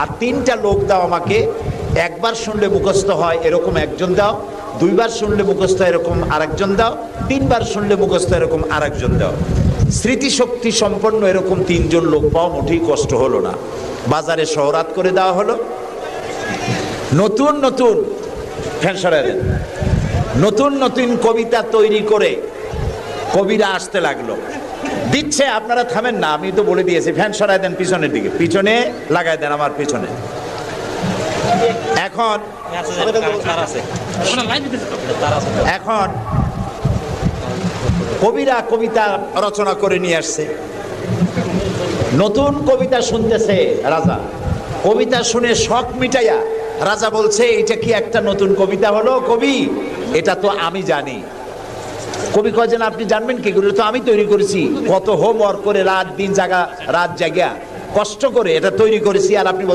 আর 3টা লোক দাও আমাকে, একবার শুনলে মুখস্থ হয় এরকম একজন দাও, 2বার শুনলে মুখস্থ এরকম আরেকজন দাও, 3বার শুনলে মুখস্থ এরকম আরেকজন দাও। স্মৃতিশক্তি সম্পন্ন এরকম 3জন লোক পাওয়া মোটেই কষ্ট হলো না। বাজারে শহরাত করে দেওয়া হলো। নতুন নতুন ফ্যান সরাই দেন, নতুন নতুন কবিতা তৈরি করে কবিরা আসতে লাগলো। দিচ্ছে, আপনারা থামেন না, আমি তো বলে দিয়েছি। ফ্যান সরাই দেন পিছনের দিকে, পিছনে লাগাই দেন, আমার পিছনে। এখন এখন কবিরা কবিতা রচনা করে নিয়ে আসছে। নতুন কবিতা শুনতেছে রাজা, কবিতা শুনে শখ মিটাইয়া রাজা বলছে, এটা কি একটা নতুন কবিতা হলো কবি? এটা তো আমি জানি। কবি কয়েছেন, আপনি জানবেন কি করে? তো আমি তৈরি করেছি, কত হোমওয়ার্ক করে রাত জাগা কষ্ট করে এটা তৈরি করেছি, আর আপনি